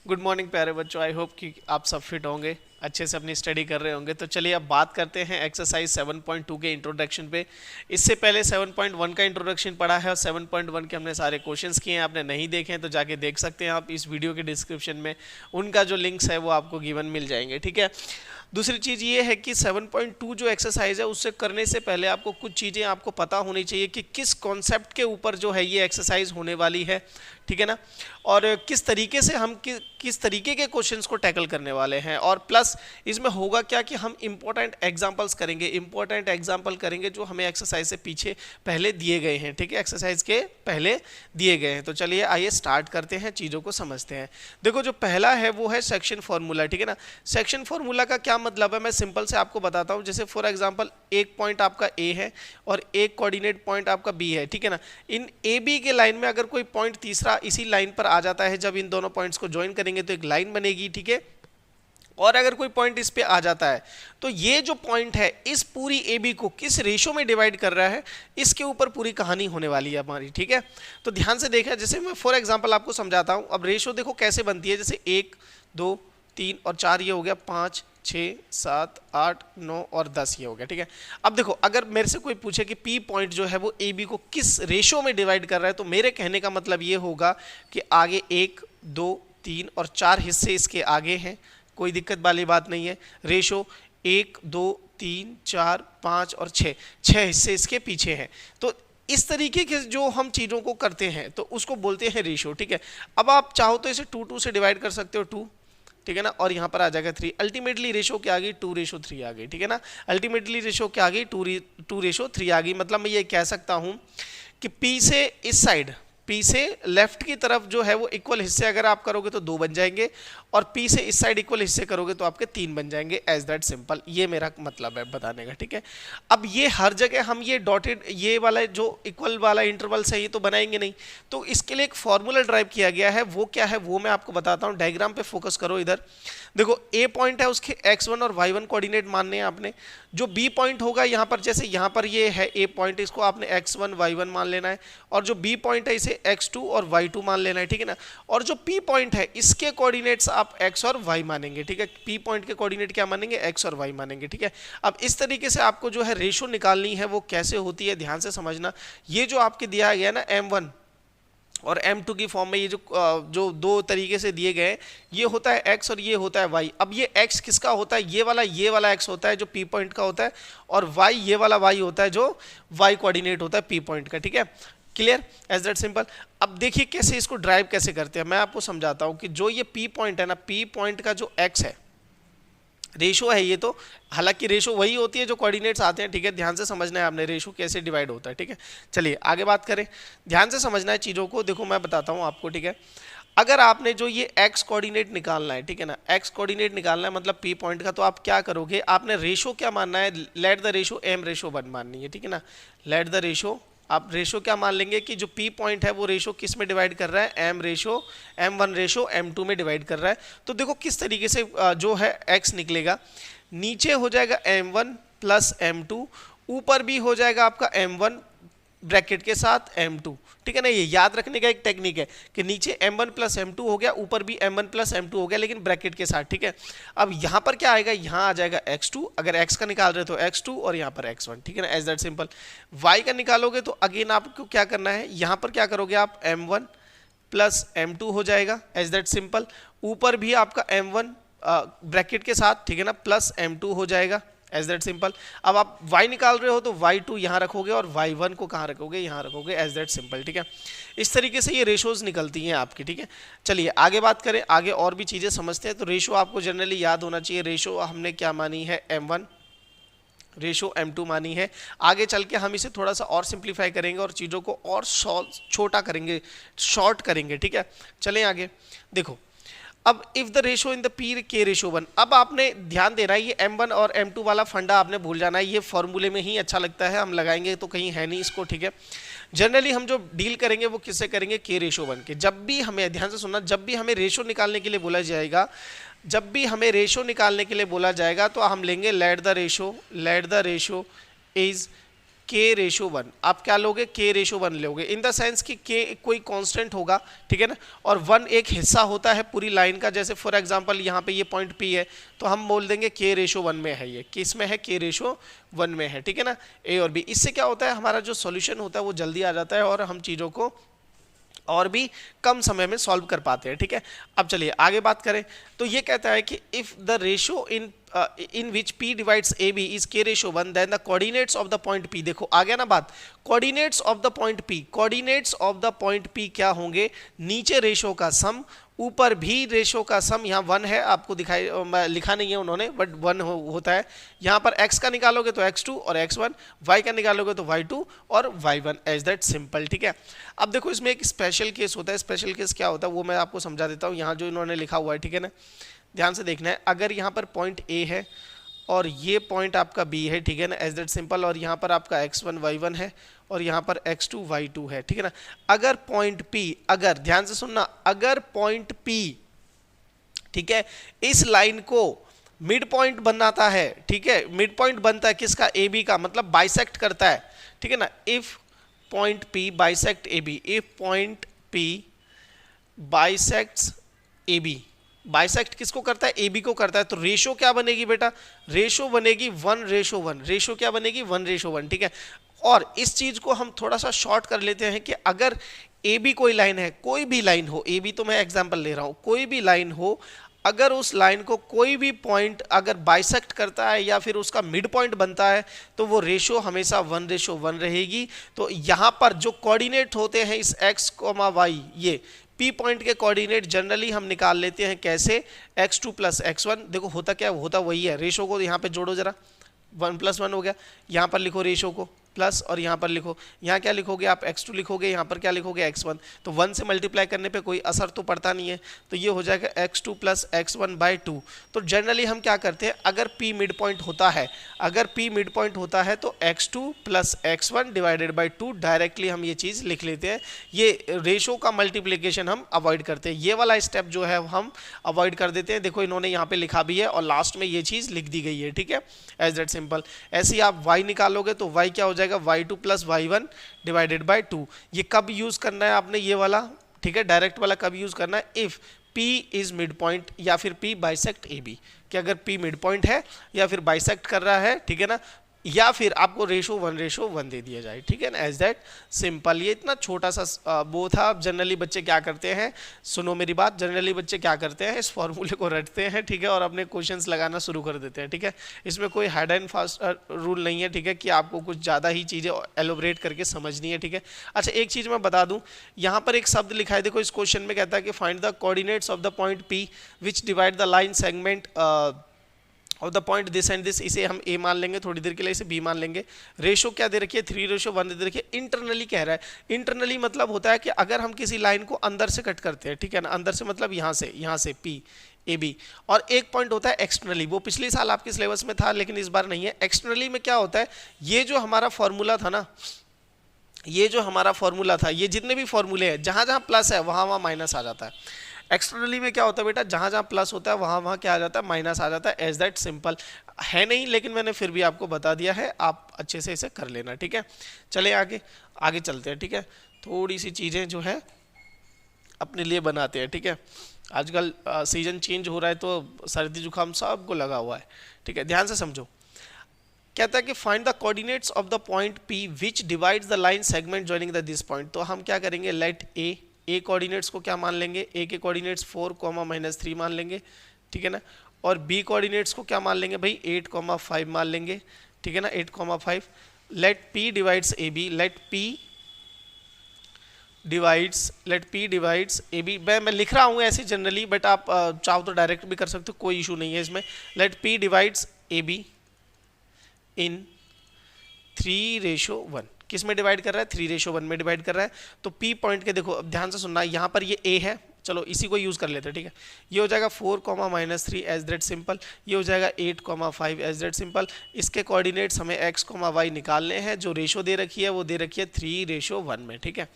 Good morning प्यारे बच्चों। I hope कि आप सब फिट होंगे, अच्छे से अपनी स्टडी कर रहे होंगे। तो चलिए अब बात करते हैं एक्सरसाइज 7.2 के इंट्रोडक्शन पे। इससे पहले 7.1 का इंट्रोडक्शन पढ़ा है और 7.1 के हमने सारे क्वेश्चंस किए हैं। आपने नहीं देखे हैं तो जाके देख सकते हैं आप इस वीडियो के डिस्क्रिप्शन में, उनका जो लिंक्स है वो आपको गिवन मिल जाएंगे। ठीक है। दूसरी चीज़ ये है कि 7.2 जो एक्सरसाइज है उससे करने से पहले आपको कुछ चीज़ें आपको पता होनी चाहिए कि किस कॉन्सेप्ट के ऊपर जो है ये एक्सरसाइज होने वाली है। ठीक है ना। और किस तरीके से हम किस तरीके के क्वेश्चंस को टैकल करने वाले हैं, और प्लस इसमें होगा क्या कि हम इंपॉर्टेंट एग्जांपल्स करेंगे, इंपॉर्टेंट एग्जांपल करेंगे जो हमें एक्सरसाइज से पीछे पहले दिए गए हैं। ठीक है, एक्सरसाइज के पहले दिए गए हैं। तो चलिए आइए स्टार्ट करते हैं, चीज़ों को समझते हैं। देखो जो पहला है वो है सेक्शन फॉर्मूला। ठीक है ना। सेक्शन फॉर्मूला का क्या मतलब है, मैं सिंपल से आपको बताता हूँ। जैसे फॉर एग्जाम्पल एक पॉइंट आपका ए है और एक कोऑर्डिनेट पॉइंट आपका बी है। ठीक है ना। इन ए बी के लाइन में अगर कोई पॉइंट तीसरा इसी लाइन पर आ जाता है, जब इन दोनों पॉइंट्स को ज्वाइन करेंगे तो एक लाइन बनेगी। ठीक है। और अगर कोई पॉइंट इस पे आ जाता है तो ये जो पॉइंट है इस पूरी ए बी को किस रेशो में डिवाइड कर रहा है, इसके ऊपर पूरी कहानी होने वाली है हमारी। ठीक है। तो ध्यान से देखा, जैसे मैं फॉर एग्जांपल आपको समझाता हूं। अब रेशो देखो कैसे बनती है, जैसे 1 2 3 और 4 ये हो गया, 5 6 7 8 9 और 10 ये हो गया। ठीक है। अब देखो अगर मेरे से कोई पूछे कि पी पॉइंट जो है वो ए बी को किस रेशो में डिवाइड कर रहा है, तो मेरे कहने का मतलब ये होगा कि आगे 1 2 3 और 4 हिस्से इसके आगे हैं, कोई दिक्कत वाली बात नहीं है। रेशो 1 2 3 4 5 और 6 हिस्से इसके पीछे हैं। तो इस तरीके के जो हम चीज़ों को करते हैं तो उसको बोलते हैं रेशो। ठीक है। अब आप चाहो तो इसे 2 से डिवाइड कर सकते हो, 2। ठीक है ना। और यहाँ पर आ जाएगा 3। अल्टीमेटली रेशो क्या आ गई, 2:3 आ गई। ठीक है ना। अल्टीमेटली रेशो क्या आ गई, 2:3 आ गई। मतलब मैं ये कह सकता हूँ कि पी से इस साइड, पी से लेफ्ट की तरफ जो है वो इक्वल हिस्से अगर आप करोगे तो 2 बन जाएंगे, और पी से इस साइड इक्वल हिस्से करोगे तो आपके 3 बन जाएंगे। एज दैट सिंपल, ये मेरा मतलब है बताने का। ठीक है। अब ये हर जगह हम ये डॉटेड ये वाला जो इक्वल वाला इंटरवल्स है ये तो बनाएंगे नहीं, तो इसके लिए एक फॉर्मूला ड्राइव किया गया है। वो क्या है वो मैं आपको बताता हूँ। डायग्राम पे फोकस करो। इधर देखो ए पॉइंट है, उसके x1 और y1 कोऑर्डिनेट मानने हैं आपने। जो बी पॉइंट होगा यहाँ पर, जैसे यहाँ पर ये है ए पॉइंट, इसको आपने x1 y1 मान लेना है, और जो बी पॉइंट है इसे x2 और y2 मान लेना है। ठीक है ना। और जो पी पॉइंट है इसके कोऑर्डिनेट्स आप x और y मानेंगे। ठीक है। पी पॉइंट के कोऑर्डिनेट क्या मानेंगे, x और y मानेंगे। ठीक है। अब इस तरीके से आपको जो है रेशो निकालनी है वो कैसे होती है ध्यान से समझना। ये जो आपके दिया गया ना m1 और m2 की फॉर्म में, ये जो दो तरीके से दिए गए, ये होता है x और ये होता है y। अब ये x किसका होता है, ये वाला x होता है जो p पॉइंट का होता है, और y ये वाला y होता है जो y कोऑर्डिनेट होता है p पॉइंट का। ठीक है। Clear, as that simple. अब देखिए कैसे इसको ड्राइव कैसे करते हैं, मैं आपको समझाता हूं कि जो ये p पॉइंट है ना, p पॉइंट का जो x है, रेशो है ये तो, हालांकि रेशो वही होती है जो कोऑर्डिनेट्स आते हैं। ठीक है। ध्यान से समझना है आपने रेशो कैसे डिवाइड होता है। ठीक है। चलिए आगे बात करें, ध्यान से समझना है चीज़ों को। देखो मैं बताता हूँ आपको। ठीक है। अगर आपने जो ये x कोऑर्डिनेट निकालना है, ठीक है ना, x कोऑर्डिनेट निकालना है मतलब p पॉइंट का, तो आप क्या करोगे, आपने रेशो क्या मानना है, लेट द रेशो m/1 माननी है। ठीक है ना। लेट द रेशो, आप रेशो क्या मान लेंगे कि जो p पॉइंट है वो रेशो किस में डिवाइड कर रहा है, m1 रेशो m2 में डिवाइड कर रहा है। तो देखो किस तरीके से जो है x निकलेगा, नीचे हो जाएगा m1 प्लस m2, ऊपर भी हो जाएगा आपका m1 ब्रैकेट के साथ m2। ठीक है ना। ये याद रखने का एक टेक्निक है कि नीचे m1 प्लस m2 हो गया, ऊपर भी m1 प्लस m2 हो गया, लेकिन ब्रैकेट के साथ। ठीक है। अब यहाँ पर क्या आएगा, यहाँ आ जाएगा x2, अगर x का निकाल रहे तो x2, और यहाँ पर x1। ठीक है ना। As that simple. y का निकालोगे तो अगेन आपको क्या करना है, यहाँ पर क्या करोगे आप, m1 प्लस m2 हो जाएगा। As that simple. ऊपर भी आपका m1 ब्रैकेट के साथ, ठीक है ना, प्लस m2 हो जाएगा। As that simple. अब आप y निकाल रहे हो तो y2 यहाँ रखोगे और y1 को कहाँ रखोगे, यहाँ रखोगे। As that simple. ठीक है। इस तरीके से ये रेशोज निकलती हैं आपकी। ठीक है। चलिए आगे बात करें, आगे और भी चीज़ें समझते हैं। तो रेशो आपको जनरली याद होना चाहिए। रेशो हमने क्या मानी है, m1, रेशो m2 मानी है। आगे चल के हम इसे थोड़ा सा और सिंप्लीफाई करेंगे और चीज़ों को और छोटा करेंगे, शॉर्ट करेंगे। ठीक है। चलें आगे। देखो अब if the ratio in the P k/1, अब आपने ध्यान देना है, ये m1 और m2 वाला फंडा आपने भूल जाना है। ये फॉर्मूले में ही अच्छा लगता है, हम लगाएंगे तो कहीं है नहीं इसको। ठीक है। जनरली हम जो डील करेंगे वो किससे करेंगे, k/1 के। जब भी हमें, ध्यान से सुनना, जब भी हमें रेशो निकालने के लिए बोला जाएगा, जब भी हमें रेशो निकालने के लिए बोला जाएगा तो हम लेंगे late the ratio is k/1, आप क्या लोगे, k/1 लोगे, इन द सेंस कि k कोई कांस्टेंट होगा, ठीक है ना, और 1 एक हिस्सा होता है पूरी लाइन का। जैसे फॉर एग्जांपल यहाँ पे ये पॉइंट P है, तो हम बोल देंगे k/1 में है, ये किस में है, k/1 में है, ठीक है ना, A और B। इससे क्या होता है, हमारा जो सॉल्यूशन होता है वो जल्दी आ जाता है और हम चीज़ों को और भी कम समय में सॉल्व कर पाते हैं, ठीक है। अब चलिए आगे बात करें, तो ये कहता है कि if the ratio in which P divides AB is k/1, then the coordinates of the point P, देखो आ गया ना बात, coordinates of the point P, coordinates of the point P क्या होंगे, नीचे रेशो का सम, ऊपर भी रेशो का सम, यहाँ 1 है, आपको दिखाई लिखा नहीं है उन्होंने, बट 1 होता है। यहाँ पर x का निकालोगे तो x2 और x1, y का निकालोगे तो y2 और y1, एज दैट सिंपल, ठीक है। अब देखो इसमें एक स्पेशल केस होता है, स्पेशल केस क्या होता है वो मैं आपको समझा देता हूँ। यहाँ जो इन्होंने लिखा हुआ है, ठीक है ना, ध्यान से देखना है, अगर यहाँ पर पॉइंट A है और ये पॉइंट आपका B है, ठीक है ना, एज दैट सिंपल, और यहाँ पर आपका x1 y1 है और यहाँ पर x2 y2 है, ठीक है ना। अगर पॉइंट P, अगर ध्यान से सुनना, अगर पॉइंट P, ठीक है, इस लाइन को मिड पॉइंट बनाता है, ठीक है, मिड पॉइंट बनता है किसका, AB का, मतलब बाइसेक्ट करता है, ठीक है ना। If point P bisect AB, if point P bisects AB, bisect किसको करता है, AB को करता है, तो रेशो क्या बनेगी बेटा, रेशो बनेगी 1/1, रेशो क्या बनेगी 1/1, ठीक है। और इस चीज को हम थोड़ा सा शॉर्ट कर लेते हैं कि अगर AB कोई लाइन है, कोई भी लाइन हो, AB तो मैं एग्जांपल ले रहा हूं, कोई भी लाइन हो, अगर उस लाइन को कोई भी पॉइंट अगर बाइसेक्ट करता है या फिर उसका मिड पॉइंट बनता है, तो वो रेशो हमेशा 1/1 रहेगी। तो यहाँ पर जो कोऑर्डिनेट होते हैं इस x, y, ये P पॉइंट के कोऑर्डिनेट जनरली हम निकाल लेते हैं कैसे, x2 + x1, देखो होता क्या होता वही है, रेशो को यहाँ पे जोड़ो जरा, 1 + 1 हो गया, यहाँ पर लिखो रेशो को प्लस, और यहाँ पर लिखो, यहाँ क्या लिखोगे आप, x2 लिखोगे, यहाँ पर क्या लिखोगे x1, तो 1 से मल्टीप्लाई करने पे कोई असर तो पड़ता नहीं है, तो ये हो जाएगा x2 + x1/2। तो जनरली हम क्या करते हैं, अगर P मिड पॉइंट होता है, अगर P मिड पॉइंट होता है तो x2 + x1/2 डायरेक्टली हम ये चीज़ लिख लेते हैं। ये रेशो का मल्टीप्लीकेशन हम अवॉइड करते हैं, ये वाला स्टेप जो है हम अवॉइड कर देते हैं। देखो इन्होंने यहाँ पे लिखा भी है और लास्ट में ये चीज़ लिख दी गई है, ठीक है, एज दैट सिंपल। ऐसे ही आप y निकालोगे तो y क्या हो जाएगा, y2 + y1/2। ये कब यूज करना है आपने, ये वाला, ठीक है, डायरेक्ट वाला कब यूज करना है, if P is mid point या फिर P बाइसेक्ट AB, कि अगर P मिड पॉइंट है या फिर बाइसेक्ट कर रहा है, ठीक है ना, या फिर आपको रेशो 1/1 दे दिया जाए, ठीक है ना, एज दैट सिंपल। ये इतना छोटा सा वो था। जनरली बच्चे क्या करते हैं, सुनो मेरी बात, जनरली बच्चे क्या करते हैं, इस फॉर्मूले को रटते हैं, ठीक है, और अपने क्वेश्चंस लगाना शुरू कर देते हैं, ठीक है। इसमें कोई हार्ड एंड फास्ट रूल नहीं है, ठीक है, कि आपको कुछ ज़्यादा ही चीज़ें एलोबरेट करके समझनी है, ठीक है। अच्छा एक चीज़ मैं बता दूँ, यहाँ पर एक शब्द लिखा है, देखो इस क्वेश्चन में कहता है कि find the coordinates of the point P which divide the line segment और the point this and this, इसे हम A मान लेंगे, थोड़ी देर के लिए इसे B मान लेंगे। रेशो क्या दे रखी है, 3/1 दे रखी है। इंटरनली कह रहा है, इंटरनली मतलब होता है कि अगर हम किसी लाइन को अंदर से कट करते हैं, ठीक है ना, अंदर से मतलब यहाँ से P AB, और एक पॉइंट होता है एक्सटर्नली, वो पिछले साल आपके सिलेबस में था लेकिन इस बार नहीं है। एक्सटर्नली में क्या होता है, ये जो हमारा फॉर्मूला था ना, ये जो हमारा फॉर्मूला था, ये जितने भी फॉर्मूले हैं, जहाँ जहाँ प्लस है वहाँ वहाँ माइनस आ जाता है। एक्सटर्नली में क्या होता है बेटा, जहाँ जहाँ प्लस होता है वहाँ वहाँ क्या आ जाता है, माइनस आ जाता है, एज दैट सिंपल। है नहीं लेकिन मैंने फिर भी आपको बता दिया है, आप अच्छे से इसे कर लेना, ठीक है। चले आगे आगे चलते हैं, ठीक है। थोड़ी सी चीज़ें जो है अपने लिए बनाते हैं, ठीक है। आजकल सीजन चेंज हो रहा है तो सर्दी जुकाम सबको लगा हुआ है, ठीक है, ध्यान से समझो। कहता है कि find the coordinates of the point P which divides the line segment joining the this point. तो हम क्या करेंगे, लेट A कोऑर्डिनेट्स को क्या मान लेंगे, A के कोऑर्डिनेट्स 4, -3 मान लेंगे, ठीक है ना, और B कोऑर्डिनेट्स को क्या मान लेंगे भाई, 8, 5 मान लेंगे, ठीक है ना, 8, 5। Let P divides AB, let P divides AB। मैं लिख रहा हूँ ऐसे जनरली, बट आप चाहो तो डायरेक्ट भी कर सकते हो, कोई इशू नहीं है इसमें। लेट P डिवाइड्स AB इन 3/1, किस में डिवाइड कर रहा है, 3/1 में डिवाइड कर रहा है। तो P पॉइंट के देखो ध्यान से सुनना, यहाँ पर ये A है, चलो इसी को यूज कर लेते हैं, ठीक है। ये हो जाएगा 4, -3 एज दैट सिंपल। ये हो जाएगा 8, 5 एज दैट सिंपल। इसके कोऑर्डिनेट्स हमें x, y निकालने हैं। जो रेशो दे रखी है वो दे रखी है 3/1 में, ठीक है।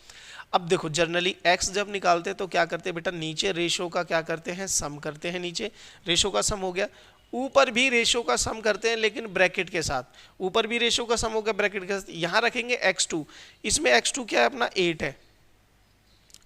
अब देखो जनरली x जब निकालते हैं तो क्या करते हैं बेटा, नीचे रेशो का क्या करते हैं, सम करते हैं। नीचे रेशो का सम हो गया, ऊपर भी रेशो का सम करते हैं लेकिन ब्रैकेट के साथ, ऊपर भी रेशो का सम होगा ब्रैकेट के साथ। यहाँ रखेंगे x2, इसमें x2 क्या है अपना 8 है,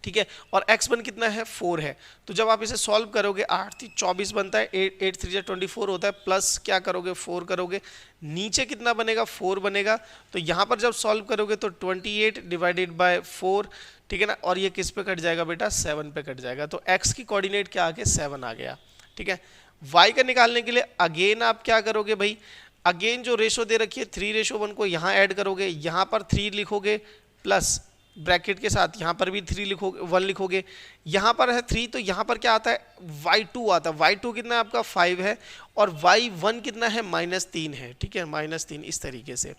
ठीक है, और x1 कितना है 4 है। तो जब आप इसे सॉल्व करोगे 8 3 24 बनता है, 8 3 24 होता है, प्लस क्या करोगे 4 करोगे, नीचे कितना बनेगा 4 बनेगा। तो यहाँ पर जब सॉल्व करोगे तो 28 डिवाइडेड बाय 4, ठीक है ना, और ये किस पे कट जाएगा बेटा 7 पे कट जाएगा। तो x की कोऑर्डिनेट क्या आ गया 7 आ गया, ठीक है। y का निकालने के लिए अगेन आप क्या करोगे भाई, अगेन जो रेशो दे रखी है 3:1 को यहाँ ऐड करोगे, यहाँ पर 3 लिखोगे प्लस ब्रैकेट के साथ यहाँ पर भी 3 लिखोगे 1 लिखोगे, यहाँ पर है 3 तो यहाँ पर क्या आता है y2 आता है, y2 कितना है आपका 5 है और y1 कितना है -3 है, ठीक है, -3। इस तरीके से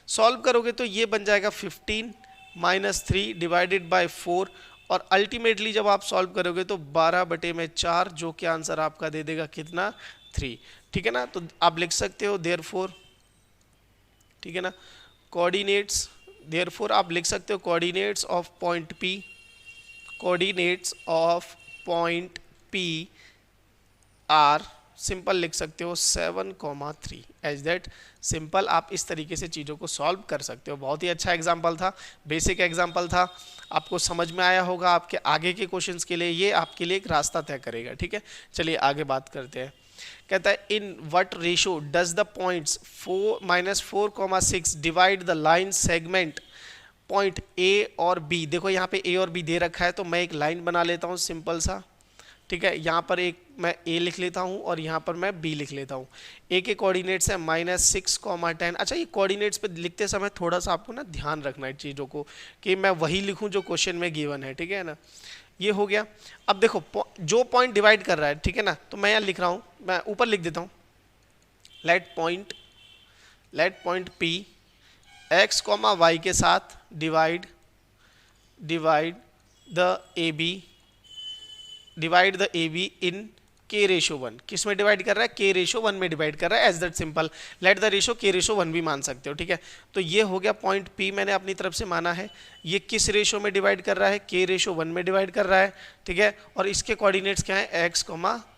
सॉल्व करोगे तो ये बन जाएगा 15 -3 डिवाइडेड बाय 4, और अल्टीमेटली जब आप सॉल्व करोगे तो 12/4 जो कि आंसर आपका दे देगा कितना 3, ठीक है ना। तो आप लिख सकते हो देयरफॉर, ठीक है ना, कोऑर्डिनेट्स, देयरफॉर आप लिख सकते हो coordinates of point P, coordinates of point P are, simple लिख सकते हो 7,3 एज दैट सिंपल। आप इस तरीके से चीज़ों को सॉल्व कर सकते हो। बहुत ही अच्छा एग्जाम्पल था, बेसिक एग्जाम्पल था, आपको समझ में आया होगा। आपके आगे के क्वेश्चंस के लिए ये आपके लिए एक रास्ता तय करेगा, ठीक है। चलिए आगे बात करते हैं। कहता है in what ratio does the points 4-4,6 divide the line segment point A और बी। देखो यहाँ पे ए और बी दे रखा है तो मैं एक लाइन बना लेता हूँ सिंपल सा, ठीक है। यहाँ पर एक मैं ए लिख लेता हूँ और यहाँ पर मैं बी लिख लेता हूँ। ए के कोऑर्डिनेट्स है -6,10। अच्छा, ये कोऑर्डिनेट्स पे लिखते समय थोड़ा सा आपको ना ध्यान रखना है चीज़ों को कि मैं वही लिखूँ जो क्वेश्चन में गिवन है, ठीक है ना। ये हो गया। अब देखो जो पॉइंट डिवाइड कर रहा है, ठीक है ना, तो मैं यहाँ लिख रहा हूँ, मैं ऊपर लिख देता हूँ let point P x, y के साथ divide the AB in k/1। किस में डिवाइड कर रहा है k/1 में डिवाइड कर रहा है, as that simple. Let the ratio k/1 भी मान सकते हो, ठीक है। तो ये हो गया पॉइंट P मैंने अपनी तरफ से माना है। ये किस रेशो में डिवाइड कर रहा है k/1 में डिवाइड कर रहा है, ठीक है। और इसके कोऑर्डिनेट्स क्या है x,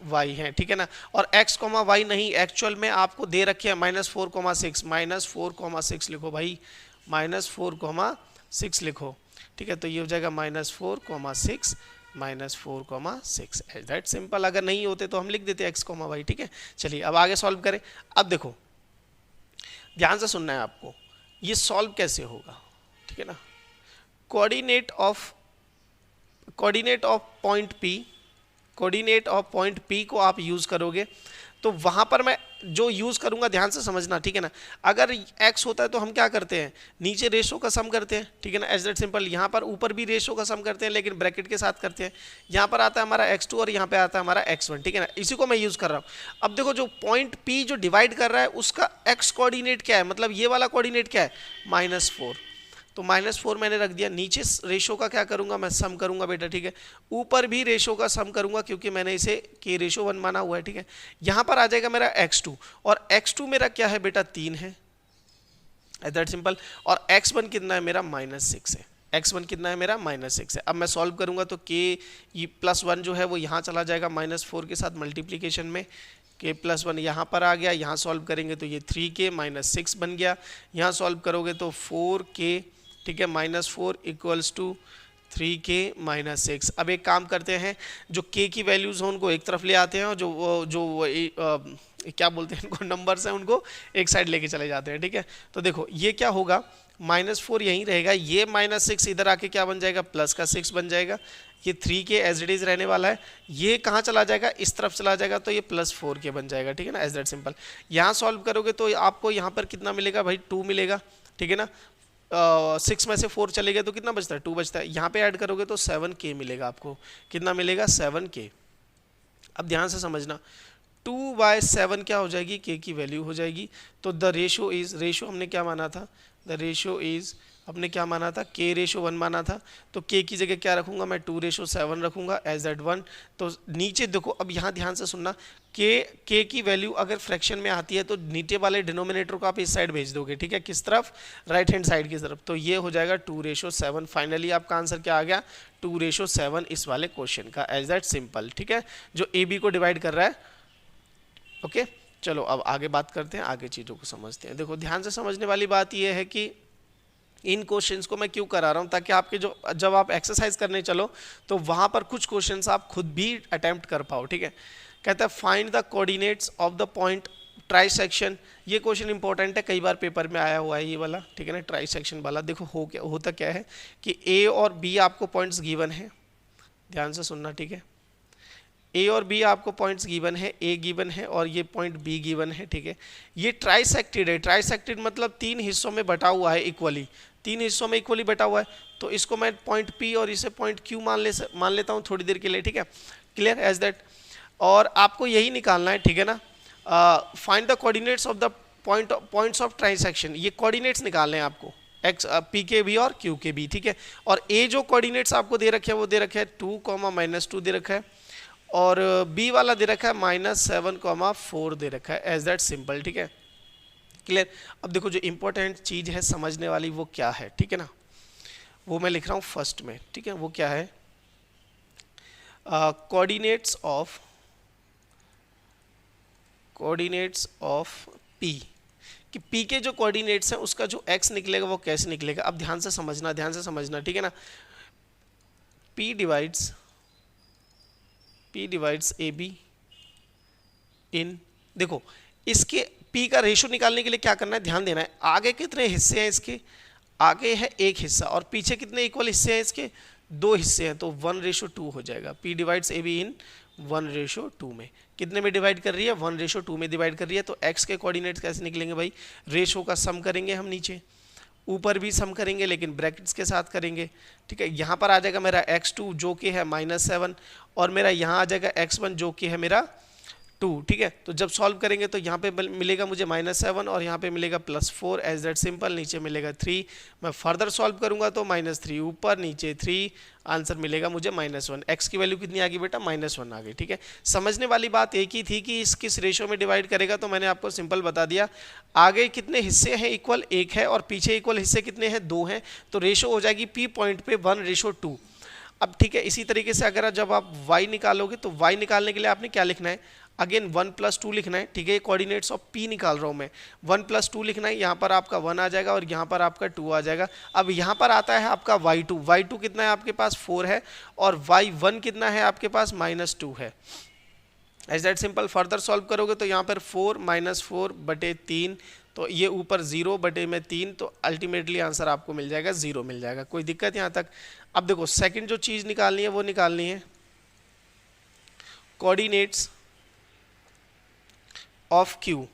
y हैं, ठीक है ना। और x, y नहीं, एक्चुअल में आपको दे रखे हैं -4,6 -4,6 लिखो भाई, -4,6 लिखो, ठीक है। तो ये हो जाएगा -4,6 -4,6 एज दैट सिंपल। अगर नहीं होते तो हम लिख देते x, y, ठीक है। चलिए अब आगे सॉल्व करें। अब देखो ध्यान से सुनना है आपको, ये सॉल्व कैसे होगा, ठीक है ना। कोऑर्डिनेट ऑफ पॉइंट P को आप यूज करोगे तो वहां पर मैं जो यूज करूंगा ध्यान से समझना, ठीक है ना। अगर x होता है तो हम क्या करते हैं, नीचे रेशो का सम करते हैं, ठीक है ना, एज दैट सिंपल। यहाँ पर ऊपर भी रेशो का सम करते हैं लेकिन ब्रैकेट के साथ करते हैं। यहाँ पर आता है हमारा x2 और यहाँ पे आता है हमारा x1, ठीक है ना। इसी को मैं यूज कर रहा हूँ। अब देखो जो पॉइंट P जो डिवाइड कर रहा है उसका x कोऑर्डिनेट क्या है, मतलब ये वाला कोऑर्डिनेट क्या है -4, तो -4 मैंने रख दिया। नीचे रेशो का क्या करूंगा मैं, सम करूंगा बेटा, ठीक है। ऊपर भी रेशो का सम करूंगा क्योंकि मैंने इसे k/1 माना हुआ है, ठीक है। यहां पर आ जाएगा मेरा x2 और x2 मेरा क्या है बेटा 3 है, दैट सिंपल। और x1 कितना है मेरा -6 है, x1 कितना है मेरा -6 है। अब मैं सॉल्व करूंगा तो k+1 जो है वो यहाँ चला जाएगा -4 के साथ मल्टीप्लीकेशन में, k+1 यहाँ पर आ गया। यहाँ सॉल्व करेंगे तो ये 3k -6 बन गया। यहाँ सॉल्व करोगे तो 4k, ठीक है, -4 इक्वल्स टू 3k -6। अब एक काम करते हैं, जो k की वैल्यूज हैं उनको एक तरफ ले आते हैं और क्या बोलते हैं इनको, नंबर्स हैं, उनको एक साइड लेके चले जाते हैं, ठीक है। तो देखो ये क्या होगा, -4 यहीं रहेगा, ये -6 इधर आके क्या बन जाएगा, प्लस का 6 बन जाएगा। ये 3k एज इट इज रहने वाला है, ये कहाँ चला जाएगा, इस तरफ चला जाएगा तो ये +4k बन जाएगा, ठीक है ना, एज दैट सिंपल। यहाँ सॉल्व करोगे तो आपको यहाँ पर कितना मिलेगा भाई, 2 मिलेगा, ठीक है ना। 6 में से 4 चले गए तो कितना बचता है, 2 बचता है। यहाँ पे ऐड करोगे तो 7k मिलेगा आपको, कितना मिलेगा 7k। अब ध्यान से समझना, 2/7 क्या हो जाएगी, k की वैल्यू हो जाएगी। तो द रेशो इज, रेशो हमने क्या माना था, द रेशो इज हमने क्या माना था, k/1 माना था। तो k की जगह क्या रखूंगा मैं, 2/7 रखूंगा एज दैट 1। तो नीचे देखो, अब यहाँ ध्यान से सुनना, k की वैल्यू अगर फ्रैक्शन में आती है तो नीचे वाले डिनोमिनेटर को आप इस साइड भेज दोगे, ठीक है, किस तरफ, राइट हैंड साइड की तरफ। तो ये हो जाएगा 2/7। फाइनली आपका आंसर क्या आ गया, 2/7 इस वाले क्वेश्चन का, एज दैट सिंपल, ठीक है, जो AB को डिवाइड कर रहा है। ओके चलो अब आगे बात करते हैं, आगे चीज़ों को समझते हैं। देखो ध्यान से समझने वाली बात यह है कि इन क्वेश्चंस को मैं क्यों करा रहा हूँ, ताकि आपके जो जब आप एक्सरसाइज करने चलो तो वहाँ पर कुछ क्वेश्चंस आप खुद भी अटेम्प्ट कर पाओ, ठीक है। कहता है find the coordinates of the point trisection. ये क्वेश्चन इंपॉर्टेंट है, कई बार पेपर में आया हुआ है ये वाला, ठीक है ना, ट्राइसेक्शन वाला। देखो होता क्या है कि ए और बी आपको पॉइंट्स गिवन है, ध्यान से सुनना, ठीक है। ए और बी आपको पॉइंट्स गिवन है, ए गिवन है और ये पॉइंट बी गिवन है, ठीक है। ये ट्राइसेक्टेड है, ट्राइसेक्टेड मतलब 3 हिस्सों में बटा हुआ है इक्वली, 3 हिस्सों में इक्वली बटा हुआ है। तो इसको मैं पॉइंट पी और इसे पॉइंट क्यू मान लेता हूँ थोड़ी देर के लिए, ठीक है। Clear as that. और आपको यही निकालना है, ठीक है ना, find the coordinates of the points of trisection. ये कोऑर्डिनेट्स निकालने हैं आपको, एक्स पी के बी और क्यू के बी, ठीक है। और ए जो कोऑर्डिनेट्स आपको दे रखे हैं वो दे रखे हैं 2, -2 दे रखा है, और बी वाला दे रखा है -7, 4 दे रखा है, एज दैट सिंपल, ठीक है। क्लियर। अब देखो जो इंपॉर्टेंट चीज है समझने वाली वो क्या है, ठीक है ना, वो मैं लिख रहा हूँ फर्स्ट में, ठीक है। वो क्या है, कोऑर्डिनेट्स ऑफ पी, कि पी के जो कोऑर्डिनेट्स हैं उसका जो एक्स निकलेगा वो कैसे निकलेगा। अब ध्यान से समझना, ठीक है ना। P divides A be in, देखो इसके पी का रेशो निकालने के लिए क्या करना है, ध्यान देना है। आगे कितने हिस्से हैं इसके, आगे है एक हिस्सा और पीछे कितने इक्वल हिस्से हैं इसके, 2 हिस्से हैं, तो 1:2 हो जाएगा। P divides A be in 1:2 में, कितने में डिवाइड कर रही है, 1:2 में डिवाइड कर रही है। तो एक्स के कोऑर्डिनेट्स कैसे निकलेंगे भाई, रेशो का सम करेंगे हम, नीचे ऊपर भी सम करेंगे लेकिन ब्रैकेट्स के साथ करेंगे, ठीक है। यहाँ पर आ जाएगा मेरा x2 जो कि है -7 और मेरा यहाँ आ जाएगा x1 जो कि है मेरा 2, ठीक है। तो जब सॉल्व करेंगे तो यहाँ पे मिलेगा मुझे -7 और यहाँ पे मिलेगा +4, एज दैट सिंपल। नीचे मिलेगा 3, मैं फर्दर सॉल्व करूँगा तो -3 ऊपर, नीचे 3, आंसर मिलेगा मुझे -1। एक्स की वैल्यू कितनी आ गई बेटा, -1 आ गई, ठीक है। समझने वाली बात एक ही थी कि इस किस रेशो में डिवाइड करेगा, तो मैंने आपको सिंपल बता दिया। आगे कितने हिस्से हैं इक्वल, 1 है, और पीछे इक्वल हिस्से कितने हैं, 2 हैं, तो रेशो हो जाएगी पी पॉइंट पे 1:2। अब ठीक है, इसी तरीके से अगर जब आप y निकालोगे तो y निकालने के लिए आपने क्या लिखना है, अगेन 1+2 लिखना है, ठीक है। कोऑर्डिनेट्स ऑफ p निकाल रहा हूँ मैं, 1+2 लिखना है, यहाँ पर आपका 1 आ जाएगा और यहाँ पर आपका 2 आ जाएगा। अब यहाँ पर आता है आपका y2 कितना है आपके पास, 4 है, और y1 कितना है आपके पास, -2 है, as that simple. Further solve करोगे तो यहाँ पर 4 -4/3, तो ये ऊपर 0/3, तो अल्टीमेटली आंसर आपको मिल जाएगा 0 मिल जाएगा। कोई दिक्कत यहाँ तक। अब देखो सेकंड जो चीज निकालनी है वो निकालनी है कोऑर्डिनेट्स ऑफ क्यू,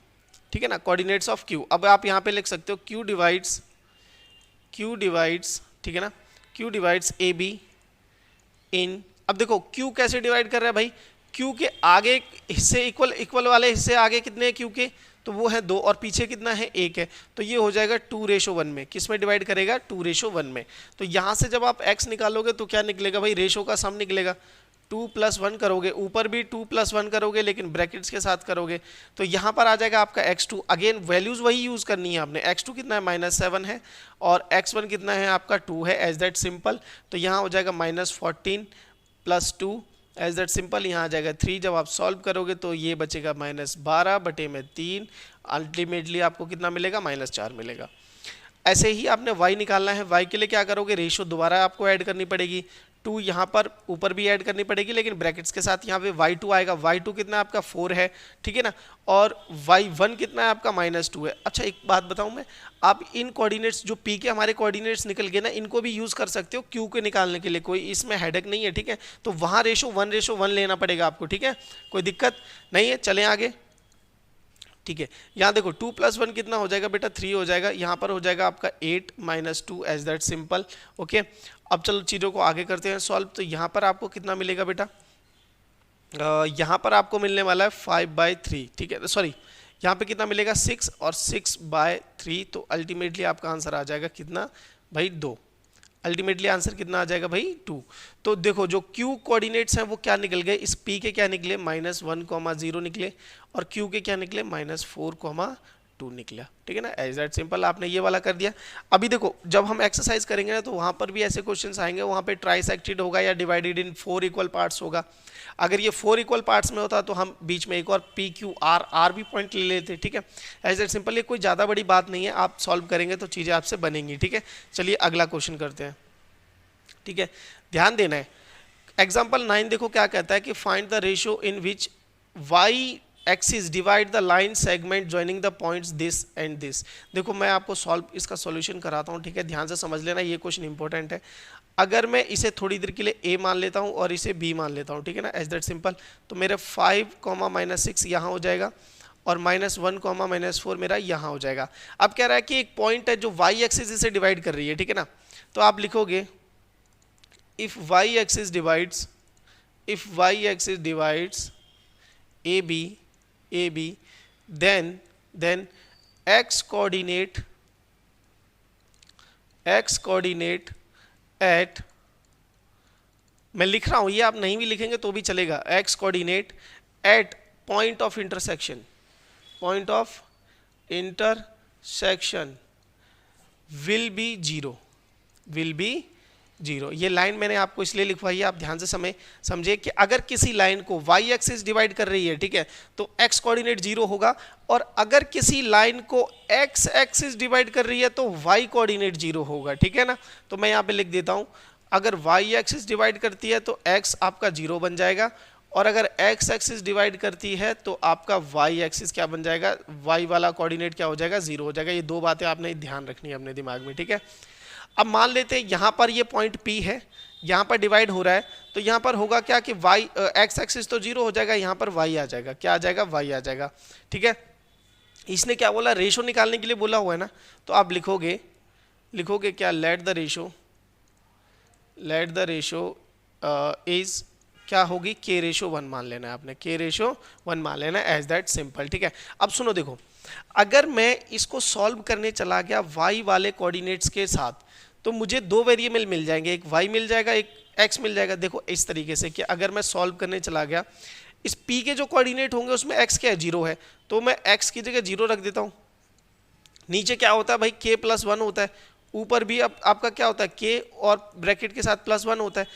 ठीक है ना, कोऑर्डिनेट्स ऑफ क्यू। अब आप यहाँ पे लिख सकते हो क्यू डिवाइड्स, ठीक है ना, Q divides A be in. अब देखो क्यू कैसे डिवाइड कर रहा है भाई, क्यू के आगे हिस्से इक्वल वाले हिस्से आगे कितने हैं क्यू के, तो वो है 2, और पीछे कितना है, 1 है, तो ये हो जाएगा 2:1 में। किस में डिवाइड करेगा, 2:1 में। तो यहाँ से जब आप x निकालोगे तो क्या निकलेगा भाई, रेशो का सम निकलेगा। 2+1 करोगे, ऊपर भी 2+1 करोगे लेकिन ब्रैकेट्स के साथ करोगे, तो यहाँ पर आ जाएगा आपका x2। अगेन वैल्यूज वही यूज करनी है आपने, x2 कितना है, -7 है, और x1 कितना है आपका 2 है, एज दैट सिंपल। तो यहाँ हो जाएगा -14 + 2, एज दैट सिंपल। यहाँ आ जाएगा 3, जब आप सॉल्व करोगे तो ये बचेगा -12/3, अल्टीमेटली आपको कितना मिलेगा, -4 मिलेगा। ऐसे ही आपने y निकालना है, y के लिए क्या करोगे, रेशो दोबारा आपको ऐड करनी पड़ेगी, 2 यहाँ पर ऊपर भी ऐड करनी पड़ेगी लेकिन ब्रैकेट्स के साथ। यहाँ पे y2 आएगा, y2 कितना है आपका 4 है, ठीक है ना, और y1 कितना है आपका -2 है। अच्छा एक बात बताऊँ मैं, आप इन कोऑर्डिनेट्स जो p के हमारे कोऑर्डिनेट्स निकल गए ना, इनको भी यूज़ कर सकते हो q के निकालने के लिए, कोई इसमें हेडेक नहीं है, ठीक है। तो वहाँ रेशो 1:1 लेना पड़ेगा आपको, ठीक है, कोई दिक्कत नहीं है। चलें आगे, ठीक है। यहाँ देखो 2+1 कितना हो जाएगा बेटा, 3 हो जाएगा, यहाँ पर हो जाएगा आपका 8 - 2, एज दैट सिंपल, ओके। अब चलो चीज़ों को आगे करते हैं सॉल्व। तो यहाँ पर आपको कितना मिलेगा बेटा, यहाँ पर आपको मिलने वाला है 5/3, ठीक है, सॉरी यहाँ पे कितना मिलेगा 6 और 6/3, तो अल्टीमेटली आपका आंसर आ जाएगा कितना भाई 2। अल्टीमेटली आंसर कितना आ जाएगा भाई 2। तो देखो जो q कोऑर्डिनेट्स हैं वो क्या निकल गए, इस p के क्या निकले, -1,0 निकले, और q के क्या निकले, -4,2 निकला, ठीक है ना, एज दैट सिंपल। आपने ये वाला कर दिया। अभी देखो जब हम एक्सरसाइज करेंगे ना तो वहाँ पर भी ऐसे क्वेश्चंस आएंगे, वहाँ पे ट्राइसेक्टेड होगा या डिवाइडेड इन 4 इक्वल पार्ट्स होगा। अगर ये 4 इक्वल पार्ट्स में होता तो हम बीच में एक और पी क्यू आर भी पॉइंट ले लेते, ठीक है। एज दैट सिंपल, ये कोई ज़्यादा बड़ी बात नहीं है, आप सॉल्व करेंगे तो चीज़ें आपसे बनेंगी, ठीक है। चलिए अगला क्वेश्चन करते हैं, ठीक है, ध्यान देना है। एग्जाम्पल 9 देखो क्या कहता है कि find the ratio in which y axis divide the line segment joining the points this and this. देखो मैं आपको सॉल्व इसका सॉल्यूशन कराता हूँ, ठीक है, ध्यान से समझ लेना, ये क्वेश्चन इंपॉर्टेंट है। अगर मैं इसे थोड़ी देर के लिए ए मान लेता हूँ और इसे बी मान लेता हूँ, ठीक है ना, एज दैट सिंपल, तो मेरे 5, -6 यहाँ हो जाएगा और -1, -4 मेरा यहाँ हो जाएगा। अब कह रहा है कि एक पॉइंट है जो वाई एक्सिस इसे डिवाइड कर रही है, ठीक है ना, तो आप लिखोगे if y axis divides AB then x coordinate at, मैं लिख रहा हूं, ये आप नहीं भी लिखेंगे तो भी चलेगा, x coordinate at point of intersection will be 0। ये लाइन मैंने आपको इसलिए लिखवाई है, आप ध्यान से समझे कि अगर किसी लाइन को y एक्सिस डिवाइड कर रही है, ठीक है, तो x कोऑर्डिनेट 0 होगा, और अगर किसी लाइन को x एक्सिस डिवाइड कर रही है तो y कोऑर्डिनेट 0 होगा, ठीक है ना। तो मैं यहाँ पे लिख देता हूँ, अगर y एक्सिस डिवाइड करती है तो x आपका 0 बन जाएगा, और अगर x एक्सिस डिवाइड करती है तो आपका y एक्सिस क्या बन जाएगा, y वाला कोऑर्डिनेट क्या हो जाएगा, 0 हो जाएगा। ये दो बातें आपने ध्यान रखनी है अपने दिमाग में, ठीक है। अब मान लेते हैं यहाँ पर ये पॉइंट P है, यहाँ पर डिवाइड हो रहा है, तो यहाँ पर होगा क्या कि x एक्सिस तो 0 हो जाएगा, यहाँ पर y आ जाएगा, क्या आ जाएगा, y आ जाएगा, ठीक है। इसने क्या बोला, रेशो निकालने के लिए बोला हुआ है ना, तो आप लिखोगे क्या, लेट द रेशो इज क्या होगी, k/1 मान लेना है आपने, k/1 मान लेना है, एज दैट सिंपल, ठीक है। अब सुनो देखो, अगर मैं इसको सॉल्व करने चला गया y वाले कोऑर्डिनेट्स के साथ, तो मुझे दो वेरिएबल मिल जाएंगे, एक y मिल जाएगा, एक x मिल जाएगा। देखो इस तरीके से कि अगर मैं सॉल्व करने चला गया, इस p के जो कोऑर्डिनेट होंगे उसमें x क्या है, 0 है, तो मैं x की जगह 0 रख देता हूँ। नीचे क्या होता है भाई, k+1 होता है, ऊपर भी अब आपका क्या होता है, k और ब्रैकेट के साथ +1 होता है।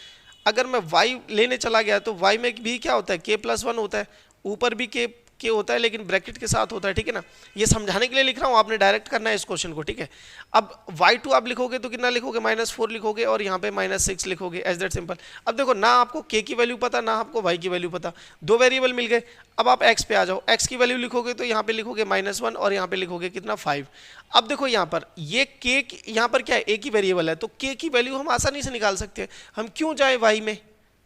अगर मैं y लेने चला गया तो y में भी क्या होता है, k+1 होता है, ऊपर भी k होता है लेकिन ब्रैकेट के साथ होता है, ठीक है ना। ये समझाने के लिए लिख रहा हूँ, आपने डायरेक्ट करना है इस क्वेश्चन को, ठीक है। अब y2 आप लिखोगे तो कितना लिखोगे, -4 लिखोगे, और यहाँ पे -6 लिखोगे, एज दैट सिंपल। अब देखो ना आपको k की वैल्यू पता, ना आपको y की वैल्यू पता, दो वेरिएबल मिल गए। अब आप x पे आ जाओ, x की वैल्यू लिखोगे तो यहाँ पे लिखोगे -1 और यहाँ पे लिखोगे कितना, 5। अब देखो यहाँ पर ये k, यहाँ पर क्या है, a की वेरिएबल है, तो k की वैल्यू हम आसानी से निकाल सकते हैं। हम क्यों जाए y में,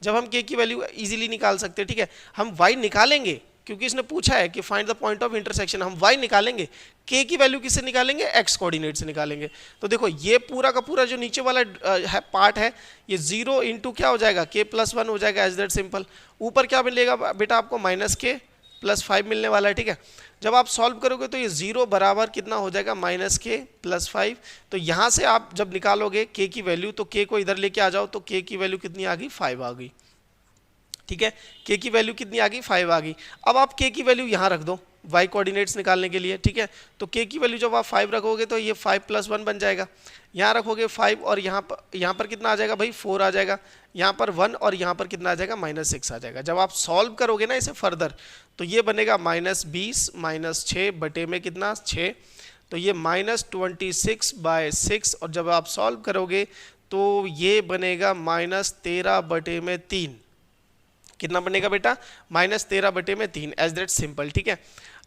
जब हम k की वैल्यू इजीली निकाल सकते हैं, ठीक है। हम y निकालेंगे क्योंकि इसने पूछा है कि find the point of intersection, हम y निकालेंगे, k की वैल्यू किससे निकालेंगे, x कोऑर्डिनेट से निकालेंगे। तो देखो ये पूरा का पूरा जो नीचे वाला है पार्ट है, ये 0 इंटू क्या हो जाएगा, k+1 हो जाएगा, एज दैट सिंपल। ऊपर क्या मिलेगा बेटा आपको, -k+5 मिलने वाला है, ठीक है। जब आप सॉल्व करोगे तो ये 0 बराबर कितना हो जाएगा, -k+5। तो यहाँ से आप जब निकालोगे k की वैल्यू, तो k को इधर लेके आ जाओ, तो k की वैल्यू कितनी आ गई, 5 आ गई, ठीक है। k की वैल्यू कितनी आ गई, 5 आ गई। अब आप k की वैल्यू यहाँ रख दो y कोऑर्डिनेट्स निकालने के लिए, ठीक है। तो k की वैल्यू जब आप 5 रखोगे तो ये 5+1 बन जाएगा, यहाँ रखोगे 5 और यहाँ पर कितना आ जाएगा भाई, 4 आ जाएगा, यहाँ पर 1 और यहाँ पर कितना आ जाएगा, -6 आ जाएगा। जब आप सॉल्व करोगे ना इसे फर्दर, तो ये बनेगा -20 -6 बटे में कितना, 6, तो ये -26/6, और जब आप सॉल्व करोगे तो ये बनेगा -13 बटे में 3। कितना बनेगा बेटा, -13/3, एज दैट सिंपल, ठीक है।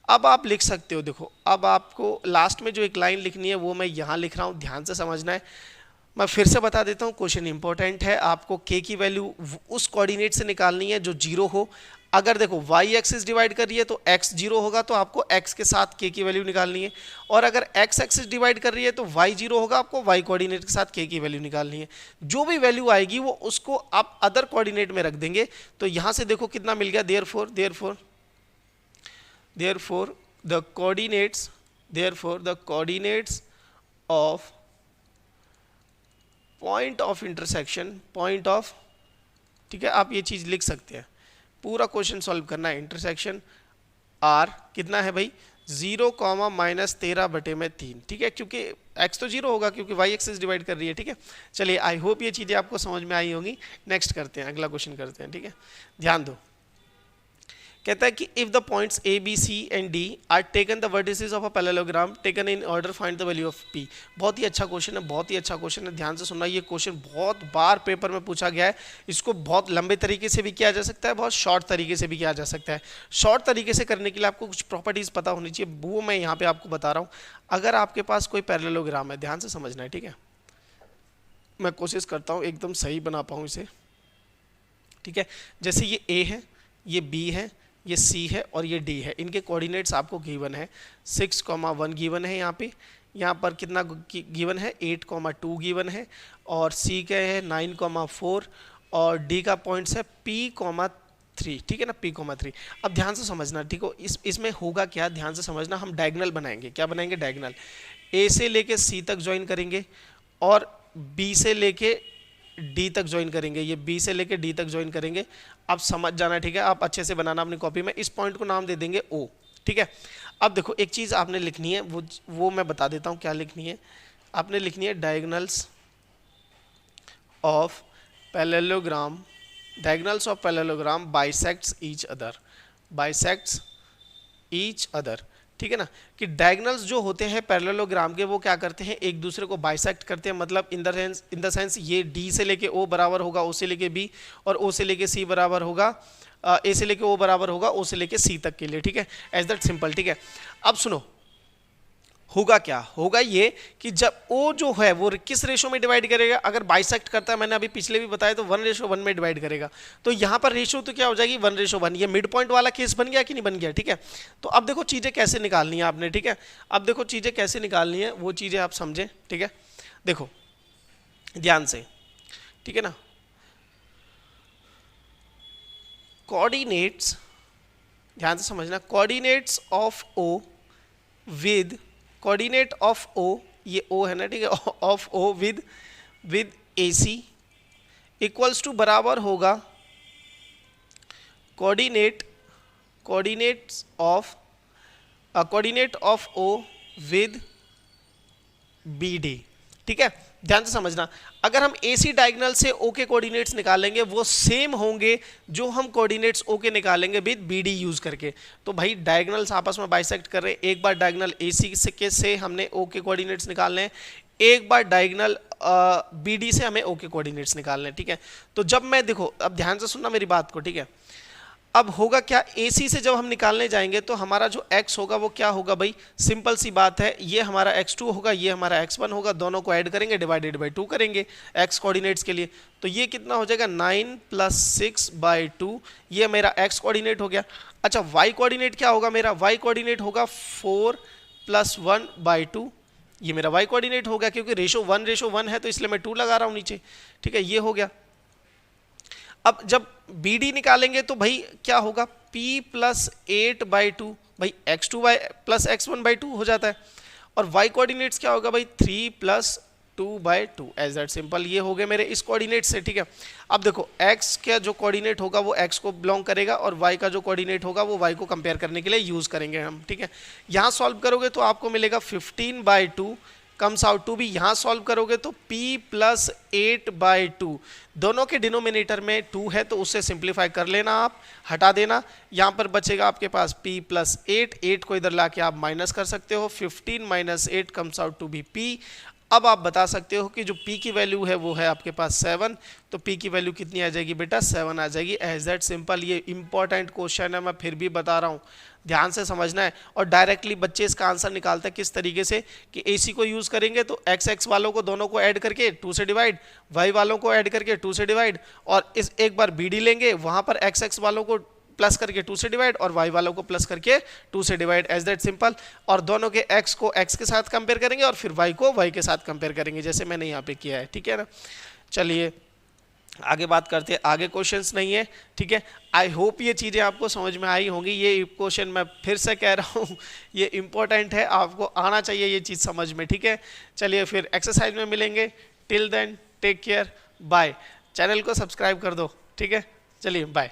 अब आप लिख सकते हो, देखो अब आपको लास्ट में जो एक लाइन लिखनी है वो मैं यहाँ लिख रहा हूँ, ध्यान से समझना है। मैं फिर से बता देता हूँ, क्वेश्चन इंपॉर्टेंट है, आपको k की वैल्यू उस कोऑर्डिनेट से निकालनी है जो 0 हो। अगर देखो y एक्सिस डिवाइड कर रही है तो x 0 होगा, तो आपको x के साथ k की वैल्यू निकालनी है, और अगर x एक्सिस डिवाइड कर रही है तो y 0 होगा, आपको y कोऑर्डिनेट के साथ k की वैल्यू निकालनी है। जो भी वैल्यू आएगी वो उसको आप अदर कोऑर्डिनेट में रख देंगे। तो यहाँ से देखो कितना मिल गया, therefore the coordinates of point of intersection, ठीक है, आप ये चीज़ लिख सकते हैं। पूरा क्वेश्चन सॉल्व करना है, इंटरसेक्शन r कितना है भाई, 0, -13/3, ठीक है, क्योंकि x तो 0 होगा क्योंकि y एक्सिस डिवाइड कर रही है, ठीक है। चलिए आई होप ये चीज़ें आपको समझ में आई होंगी। नेक्स्ट करते हैं, अगला क्वेश्चन करते हैं, ठीक है। ध्यान दो, कहता है कि if the points A B C and D are taken the vertices of a parallelogram taken in order find the value of p. बहुत ही अच्छा क्वेश्चन है, बहुत ही अच्छा क्वेश्चन है, ध्यान से सुनना। ये क्वेश्चन बहुत बार पेपर में पूछा गया है। इसको बहुत लंबे तरीके से भी किया जा सकता है, बहुत शॉर्ट तरीके से भी किया जा सकता है। शॉर्ट तरीके से करने के लिए आपको कुछ प्रॉपर्टीज पता होनी चाहिए, वो मैं यहाँ पे आपको बता रहा हूँ। अगर आपके पास कोई पैरेललोग्राम है, ध्यान से समझना है, ठीक है। मैं कोशिश करता हूँ एकदम सही बना पाऊँ इसे, ठीक है। जैसे ये ए है, ये बी है, ये सी है और ये डी है। इनके कोऑर्डिनेट्स आपको गिवन है, 6,1 गिवन है। यहाँ पर कितना गिवन है, 8,2 गिवन है। और सी का है 9,4 और डी का पॉइंट्स है P,3, ठीक है ना, P,3। अब ध्यान से समझना, ठीक हो। इसमें होगा क्या, ध्यान से समझना। हम डायगोनल बनाएंगे। क्या बनाएंगे, डायगोनल। ए से लेके सी तक ज्वाइन करेंगे और बी से लेके डी तक ज्वाइन करेंगे। ये बी से लेके डी तक ज्वाइन करेंगे। अब समझ जाना, ठीक है। आप अच्छे से बनाना अपनी कॉपी में। इस पॉइंट को नाम दे देंगे ओ, ठीक है। अब देखो एक चीज़ आपने लिखनी है, वो मैं बता देता हूँ क्या लिखनी है। आपने लिखनी है diagonals of parallelogram, diagonals of parallelogram bisects each other, bisects each other, ठीक है ना। कि डायगोनल्स जो होते हैं पैरेललोग्राम के, वो क्या करते हैं, एक दूसरे को बाइसेक्ट करते हैं। मतलब इन द सेंस ये डी से लेके ओ बराबर होगा ओ से लेके बी, और ओ से लेके सी बराबर होगा ए से लेके ओ बराबर होगा ओ से लेके सी तक के लिए, ठीक है। एज दैट सिंपल, ठीक है। अब सुनो, होगा क्या, होगा ये कि जब ओ जो है वो किस रेशो में डिवाइड करेगा। अगर बाइसेक्ट करता है, मैंने अभी पिछले भी बताया, तो 1:1 में डिवाइड करेगा। तो यहाँ पर रेशो तो क्या हो जाएगी, 1:1। ये मिड पॉइंट वाला केस बन गया कि नहीं बन गया, ठीक है। तो अब देखो चीज़ें कैसे निकालनी है आपने, ठीक है। अब देखो चीज़ें कैसे निकालनी है, वो चीज़ें आप समझें, ठीक है। देखो ध्यान से, ठीक है ना। कोऑर्डिनेट्स, ध्यान से समझना, coordinates of O with, coordinate of O, ये ओ है ना, ठीक है, of O with AC equals to बराबर होगा coordinate of O with BD, ठीक है। ध्यान से समझना, अगर हम AC डायगोनल से O के कोऑर्डिनेट्स निकालेंगे, वो सेम होंगे जो हम कोऑर्डिनेट्स O के निकालेंगे विद BD यूज करके। तो भाई डायगोनल्स आपस में बाइसेक्ट कर रहे हैं। एक बार डायगोनल AC से हमने O के कोऑर्डिनेट्स निकालने हैं, एक बार डायगोनल BD से हमें O के कोऑर्डिनेट्स निकालने हैं, ठीक है। तो जब मैं, देखो अब ध्यान से सुनना मेरी बात को, ठीक है। अब होगा क्या, AC से जब हम निकालने जाएंगे तो हमारा जो x होगा वो क्या होगा भाई, सिंपल सी बात है, ये हमारा x2 होगा, ये हमारा x1 होगा। दोनों को ऐड करेंगे, डिवाइडेड बाई 2 करेंगे x कोऑर्डिनेट्स के लिए। तो ये कितना हो जाएगा, 9 + 6/2। ये मेरा x कोऑर्डिनेट हो गया। अच्छा, y कोऑर्डिनेट क्या होगा मेरा, y कोऑर्डिनेट होगा 4 + 1/2। ये मेरा y कोऑर्डिनेट होगा, क्योंकि रेशो 1:1 है तो इसलिए मैं 2 लगा रहा हूँ नीचे, ठीक है। ये हो गया। अब जब BD निकालेंगे तो भाई क्या होगा, P + 8/2, भाई x2 + x1/2 हो जाता है। और y कोऑर्डिनेट्स क्या होगा भाई, 3 + 2/2। As that simple. ये हो गए मेरे इस कोऑर्डिनेट से, ठीक है। अब देखो x का जो कोऑर्डिनेट होगा वो x को बिलोंग करेगा, और y का जो कोऑर्डिनेट होगा वो y को कंपेयर करने के लिए यूज करेंगे हम, ठीक है। यहाँ सॉल्व करोगे तो आपको मिलेगा 15/2 कम्स आउट टू भी। यहाँ सॉल्व करोगे तो P + 8/2, दोनों के डिनोमिनेटर में 2 है तो उससे सिंप्लीफाई कर लेना, आप हटा देना। यहाँ पर बचेगा आपके पास P + 8 को इधर लाके आप माइनस कर सकते हो। 15 - 8 comes out to be P। अब आप बता सकते हो कि जो P की वैल्यू है वो है आपके पास 7, तो P की वैल्यू कितनी आ जाएगी बेटा, 7 आ जाएगी। As that simple. ये इंपॉर्टेंट क्वेश्चन है, मैं फिर भी बता रहा हूँ, ध्यान से समझना है। और डायरेक्टली बच्चे इसका आंसर निकालते हैं किस तरीके से, कि AC को यूज़ करेंगे तो x वालों को दोनों को ऐड करके 2 से डिवाइड, y वालों को ऐड करके 2 से डिवाइड, और इस एक बार BD लेंगे, वहाँ पर x वालों को प्लस करके 2 से डिवाइड, और y वालों को प्लस करके 2 से डिवाइड। As that simple. और दोनों के x को x के साथ कंपेयर करेंगे और फिर y को y के साथ कंपेयर करेंगे, जैसे मैंने यहाँ पे किया है, ठीक है ना। चलिए आगे बात करते हैं। आगे क्वेश्चंस नहीं है, ठीक है। आई होप ये चीज़ें आपको समझ में आई होंगी। ये क्वेश्चन मैं फिर से कह रहा हूँ, ये इंपॉर्टेंट है, आपको आना चाहिए ये चीज़ समझ में, ठीक है। चलिए फिर एक्सरसाइज में मिलेंगे। Till then take care, bye. Channel को सब्सक्राइब कर दो, ठीक है। चलिए बाय।